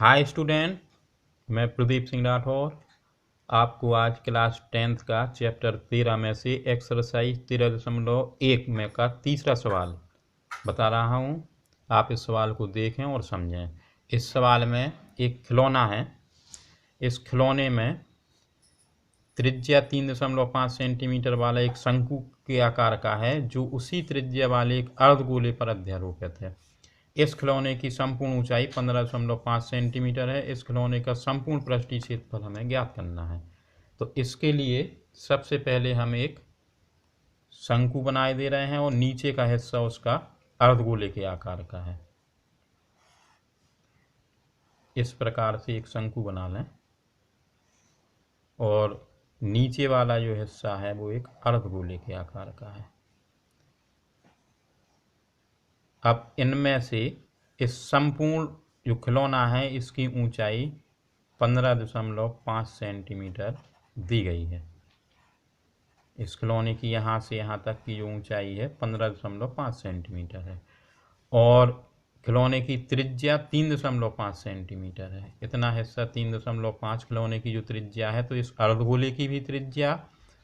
Hi student, मैं प्रदीप सिंह राठौर आपको आज क्लास 10th का चैप्टर 13 में से एक्सरसाइज 13.1 में का तीसरा सवाल बता रहा हूँ। आप इस सवाल को देखें और समझें। इस सवाल में एक खिलौना है। इस खिलौने में त्रिज्या 3.5 सेंटीमीटर वाला एक शंकु के आकार का है जो उसी त्रिज्या वाले एक अर्धगोले पर अध्यारोपित है। इस खिलौने की संपूर्ण ऊंचाई 15.5 सेंटीमीटर है। इस खिलौने का संपूर्ण पृष्ठीय क्षेत्रफल हमें ज्ञात करना है। तो इसके लिए सबसे पहले हम एक शंकु बनाए दे रहे हैं और नीचे का हिस्सा उसका अर्धगोले के आकार का है। इस प्रकार से एक शंकु बना लें और नीचे वाला जो हिस्सा है वो एक अर्धगोले के आकार का है। अब इनमें से इस संपूर्ण जो खिलौना है इसकी ऊंचाई 15.5 सेंटीमीटर दी गई है। इस खिलौने की यहाँ से यहाँ तक की जो ऊंचाई है 15.5 सेंटीमीटर है और खिलौने की त्रिज्या 3.5 सेंटीमीटर है। इतना हिस्सा 3.5 खिलौने की जो त्रिज्या है, तो इस अर्धगोले की भी त्रिज्या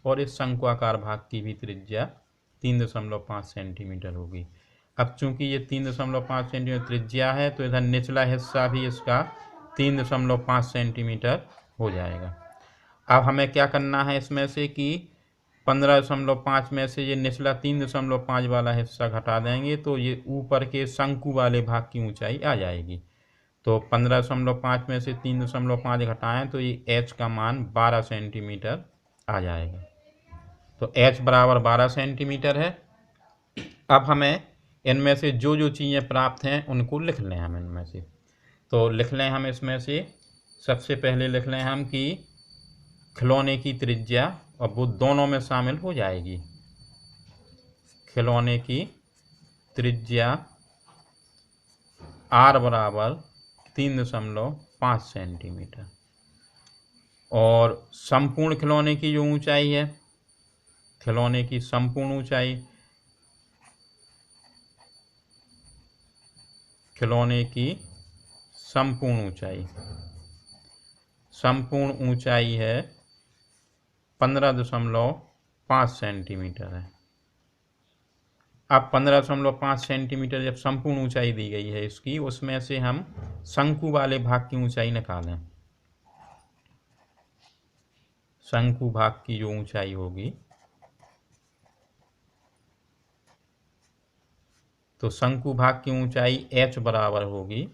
और इस शंक्वाकार भाग की भी त्रिज्या 3.5 सेंटीमीटर होगी। अब चूंकि ये 3.5 सेंटीमीटर त्रिज्या है तो इधर निचला हिस्सा भी इसका 3.5 सेंटीमीटर हो जाएगा। अब हमें क्या करना है इसमें से कि 15.5 में से ये निचला 3.5 वाला हिस्सा घटा देंगे तो ये ऊपर के शंकु वाले भाग की ऊंचाई आ जाएगी। तो 15.5 में से 3.5 घटाएं तो ये h का मान 12 सेंटीमीटर आ जाएगा। तो h बराबर 12 सेंटीमीटर है। अब हमें इनमें से जो जो चीज़ें प्राप्त हैं उनको लिख लें हम इनमें से। तो लिख लें हम इसमें से सबसे पहले लिख लें हम कि खिलौने की त्रिज्या, और वो दोनों में शामिल हो जाएगी। खिलौने की त्रिज्या r बराबर 3.5 सेंटीमीटर और संपूर्ण खिलौने की जो ऊंचाई है, खिलौने की संपूर्ण ऊंचाई, खिलौने की संपूर्ण ऊंचाई है 15.5 सेंटीमीटर है। अब 15.5 सेंटीमीटर जब संपूर्ण ऊंचाई दी गई है इसकी, उसमें से हम शंकु वाले भाग की ऊंचाई निकालें। शंकु भाग की जो ऊंचाई होगी, तो शंकु भाग की ऊंचाई h बराबर होगी,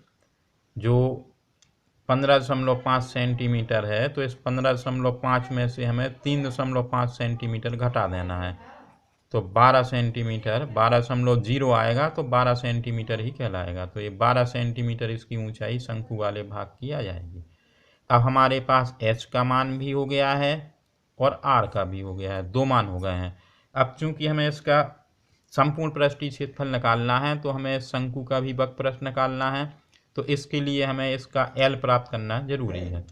जो 15.5 सेंटीमीटर है, तो इस 15.5 में से हमें 3.5 सेंटीमीटर घटा देना है। तो 12 सेंटीमीटर, 12.0 आएगा तो 12 सेंटीमीटर ही कहलाएगा। तो ये 12 सेंटीमीटर इसकी ऊंचाई शंकु वाले भाग की आ जाएगी। अब हमारे पास h का मान भी हो गया है और r का भी हो गया है, दो मान हो गए हैं। अब चूंकि हमें इसका संपूर्ण पृष्ठीय क्षेत्रफल निकालना है तो हमें शंकु का भी वक्रपृष्ठ निकालना है। तो इसके लिए हमें इसका L प्राप्त करना जरूरी है।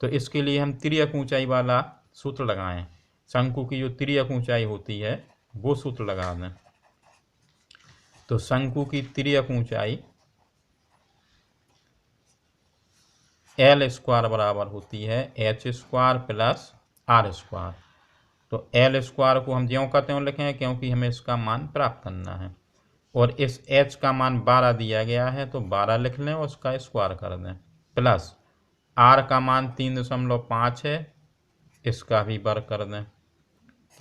तो इसके लिए हम तिर्यक ऊंचाई वाला सूत्र लगाएं। शंकु की जो तिर्यक ऊंचाई होती है वो सूत्र लगा दें। तो शंकु की तिर्यक ऊंचाई L स्क्वायर बराबर होती है h square plus r square. तो L स्क्वायर को हम ज्यों का त्यों लिखें क्योंकि हमें इसका मान प्राप्त करना है और इस h का मान 12 दिया गया है तो 12 लिख लें और उसका स्क्वायर कर दें, प्लस r का मान 3.5 है, इसका भी वर्ग कर दें।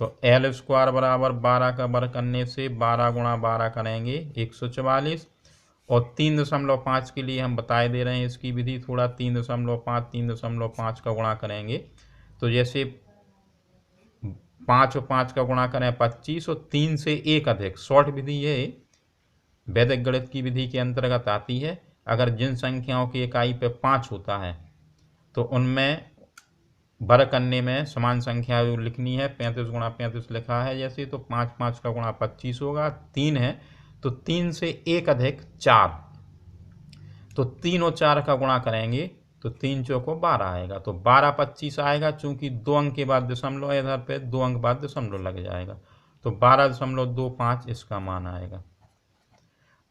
तो L स्क्वायर बराबर 12 का वर्ग करने से 12 गुणा 12 करेंगे 144 और 3.5 के लिए हम बताए दे रहे हैं इसकी विधि। थोड़ा 3.5 का गुणा करेंगे तो जैसे 5 और 5 का गुणा करें 25 और 3 से 1 अधिक, शॉर्ट विधि ये वैदिक गणित की विधि के अंतर्गत आती है। अगर जिन संख्याओं की इकाई पे 5 होता है तो उनमें वर्ग करने में समान संख्या जो लिखनी है, 35 गुणा 35 लिखा है जैसे, तो 5 5 का गुणा 25 होगा। 3 है तो 3 से 1 अधिक 4, तो 3 और 4 का गुणा करेंगे तो 3 चौको 12 आएगा। तो 12 25 आएगा, चूंकि 2 अंक के बाद दशमलव इधर पे 2 अंक बाद दशमलव लग जाएगा, तो 12.25 इसका मान आएगा।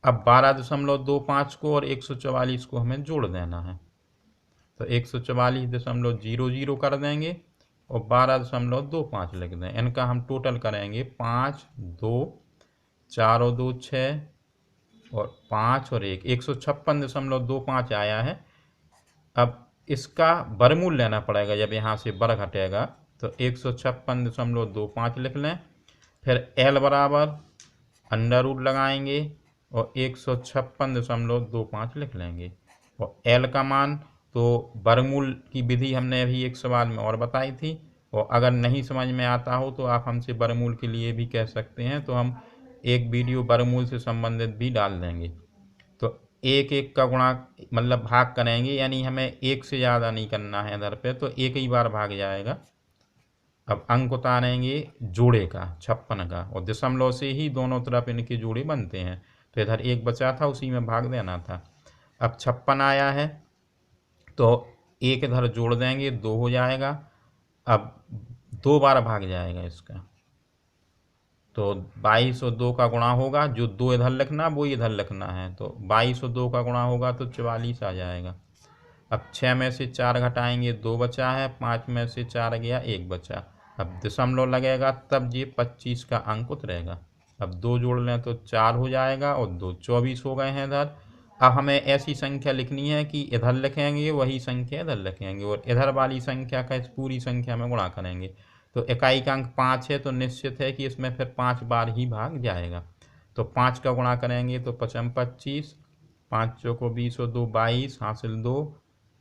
अब 12.25 को और 144 को हमें जोड़ देना है। तो 144.00 कर देंगे और 12.25 लिख दें। इनका हम टोटल करेंगे 5, 2, 4 और 2 6 और 5 और 1, 156.25 आया है। अब इसका वर्गमूल लेना पड़ेगा, जब यहाँ से वर्ग हटेगा तो 156.25 लिख लें। फिर L बराबर अंडर रूट लगाएंगे और 156.25 लिख लेंगे। और L का मान तो वर्गमूल की विधि हमने अभी एक सवाल में और बताई थी, और अगर नहीं समझ में आता हो तो आप हमसे वर्गमूल के लिए भी कह सकते हैं, तो हम एक वीडियो वर्गमूल से संबंधित भी डाल देंगे। तो एक एक का गुणा मतलब भाग करेंगे, यानी हमें एक से ज़्यादा नहीं करना है इधर पे, तो एक ही बार भाग जाएगा। अब अंक उतारेंगे जोड़े का 56 का, और दशमलव से ही दोनों तरफ इनके जोड़े बनते हैं, तो इधर एक बचा था उसी में भाग देना था। अब 56 आया है तो एक इधर जोड़ देंगे, 2 हो जाएगा। अब 2 बार भाग जाएगा इसका, तो 22 और 2 का गुणा होगा, जो 2 इधर लिखना वो इधर लिखना है, तो 22 और 2 का गुणा होगा तो 44 आ जाएगा। अब 6 में से 4 घटाएंगे, 2 बचा है, 5 में से 4 गया, 1 बचा। अब दशमलव लगेगा तब ये 25 का अंक उतरेगा। अब 2 जोड़ लें तो 4 हो जाएगा और 2 24 हो गए हैं इधर। अब हमें ऐसी संख्या लिखनी है कि इधर लिखेंगे वही संख्या इधर लिखेंगे, और इधर वाली संख्या का इस पूरी संख्या में गुणा करेंगे। तो इकाई का अंक 5 है, तो निश्चित है कि इसमें फिर 5 बार ही भाग जाएगा। तो 5 का गुणा करेंगे तो 5 25, 5 चौको 20 और 2 22, हासिल 2,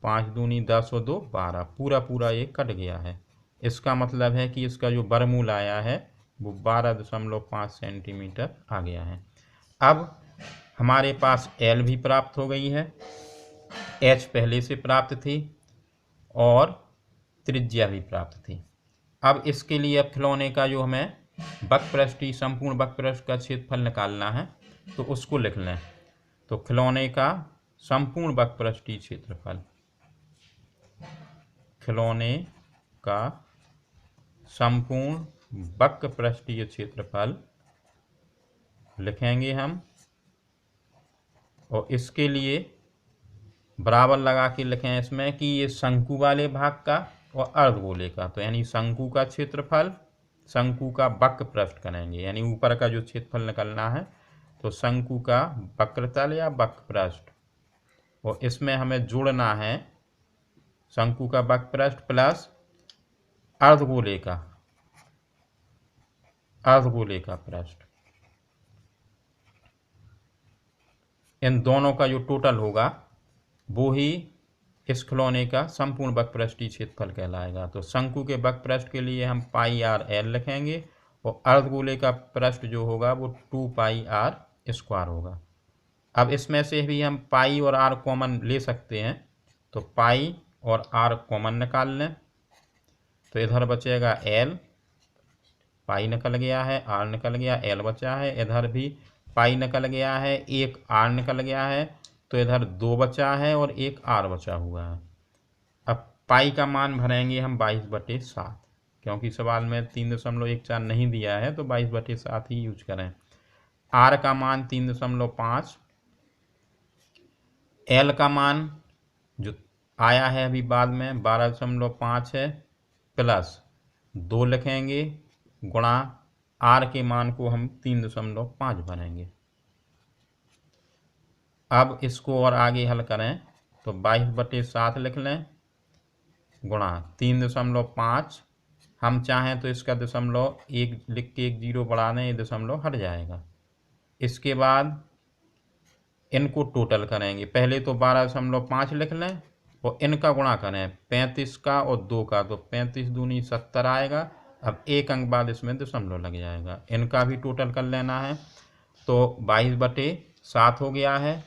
5 दूनी 10 और 2 12, पूरा पूरा ये कट गया है। इसका मतलब है कि इसका जो वर्गमूल आया है वो 12.5 सेंटीमीटर आ गया है। अब हमारे पास L भी प्राप्त हो गई है, H पहले से प्राप्त थी और त्रिज्या भी प्राप्त थी। अब इसके लिए अब खिलौने का जो हमें वक्रपृष्ठीय संपूर्ण वक्रपृष्ठ का क्षेत्रफल निकालना है, तो उसको लिख लें। तो खिलौने का संपूर्ण वक्रपृष्ठीय क्षेत्रफल, खिलौने का संपूर्ण वक्रपृष्ठीय क्षेत्रफल लिखेंगे हम, और इसके लिए बराबर लगा के लिखें इसमें कि ये शंकु वाले भाग का और अर्धगोले का, तो यानी शंकु का क्षेत्रफल शंकु का वक्रपृष्ठ करेंगे, यानी ऊपर का जो क्षेत्रफल निकलना है, तो शंकु का वक्रतल या वक्रपृष्ठ, और इसमें हमें जोड़ना है शंकु का वक्रपृष्ठ प्लस अर्धगोले का पृष्ठ। इन दोनों का जो टोटल होगा वो ही इस खिलौने का संपूर्ण वक्रपृष्ठीय क्षेत्रफल कहलाएगा। तो शंकु के वक्रपृष्ठ के लिए हम पाई आर एल लिखेंगे, और अर्धगोले का पृष्ठ जो होगा वो 2 पाई आर स्क्वायर होगा। अब इसमें से भी हम पाई और आर कॉमन ले सकते हैं, तो पाई और आर कॉमन निकाल लें, तो इधर बचेगा एल, पाई निकल गया है, आर निकल गया, एल बचा है, इधर भी पाई निकल गया है, एक आर निकल गया है, तो इधर 2 बचा है और एक आर बचा हुआ है। अब पाई का मान भरेंगे हम 22/7, क्योंकि सवाल में 3.14 नहीं दिया है, तो 22/7 ही यूज करें। आर का मान 3.5, एल का मान जो आया है अभी बाद में 12.5 है, प्लस 2 लिखेंगे गुणा आर के मान को हम 3.5 भरेंगे। अब इसको और आगे हल करें तो 22/7 लिख लें गुणा 3.5, हम चाहें तो इसका दशमलव एक लिख के 1 0 बढ़ा दें, ये दशमलव हट जाएगा। इसके बाद इनको टोटल करेंगे, पहले तो 12.5 लिख लें और इनका गुणा करें 35 का और 2 का, तो 35 दूनी 70 आएगा। अब एक अंक बाद इसमें दशमलव लग जाएगा, इनका भी टोटल कर लेना है, तो 22/7 हो गया है,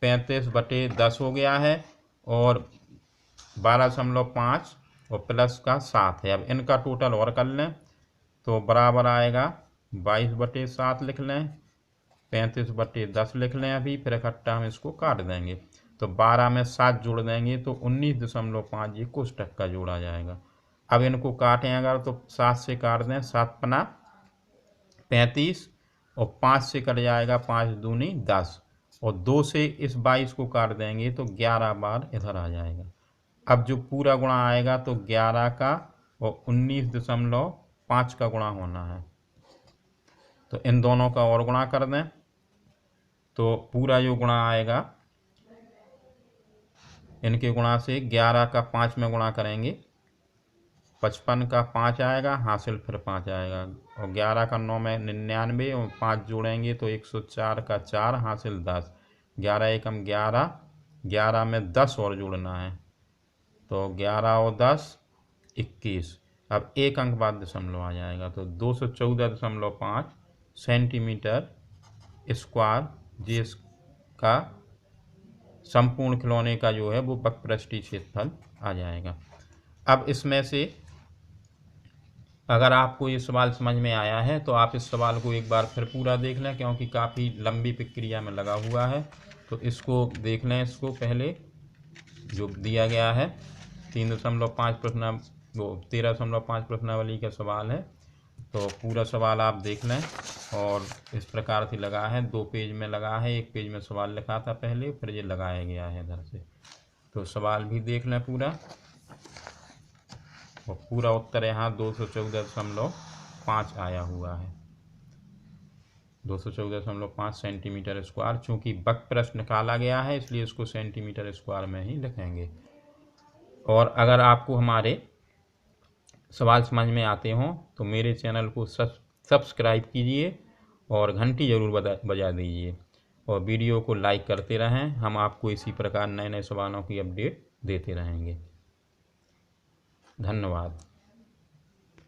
35/10 हो गया है, और 12.5 और प्लस का 7 है। अब इनका टोटल और कर लें तो बराबर आएगा 22/7 लिख लें, 35/10 लिख लें अभी, फिर इकट्ठा हम इसको काट देंगे, तो 12 में 7 जोड़ देंगे तो 19.5 ये कोष्ठक का जोड़ा जाएगा। अब इनको काटें अगर तो 7 से काट दें, 7 पना 35 और 5 से कट जाएगा 5 दूनी 10, और 2 से इस 22 को काट देंगे तो 11 बार इधर आ जाएगा। अब जो पूरा गुणा आएगा तो 11 का और 19.5 का गुणा होना है, तो इन दोनों का और गुणा कर दें तो पूरा जो गुणा आएगा इनके गुणा से 11 का 5 में गुणा करेंगे 55 का 5 आएगा, हासिल फिर 5 आएगा, और 11 का 9 में 99 और 5 जोड़ेंगे तो 104 का 4 हासिल 10, 11 एकम 11, 11 में 10 और जोड़ना है तो 11 और 10 21। अब एक अंक बाद दशमलव आ जाएगा तो 214.5 सेंटीमीटर स्क्वायर जिसका संपूर्ण खिलौने का जो है वो वक्रपृष्ठीय क्षेत्रफल आ जाएगा। अब इसमें से अगर आपको ये सवाल समझ में आया है तो आप इस सवाल को एक बार फिर पूरा देख लें, क्योंकि काफ़ी लंबी प्रक्रिया में लगा हुआ है, तो इसको देख लें। इसको पहले जो दिया गया है 3.5 प्रश्न वो 13.5 प्रश्नावली का सवाल है, तो पूरा सवाल आप देख लें। और इस प्रकार से लगा है, 2 पेज में लगा है, एक पेज में सवाल लिखा था पहले, फिर ये लगाया गया है इधर से, तो सवाल भी देख लें पूरा। और पूरा उत्तर यहाँ 214.5 आया हुआ है, 214.5 सेंटीमीटर स्क्वायर। चूँकि वक्रपृष्ठ निकाला गया है इसलिए इसको सेंटीमीटर स्क्वायर में ही लिखेंगे। और अगर आपको हमारे सवाल समझ में आते हों तो मेरे चैनल को सब्सक्राइब कीजिए और घंटी ज़रूर बजा दीजिए, और वीडियो को लाइक करते रहें। हम आपको इसी प्रकार नए नए सवालों की अपडेट देते रहेंगे। धन्यवाद।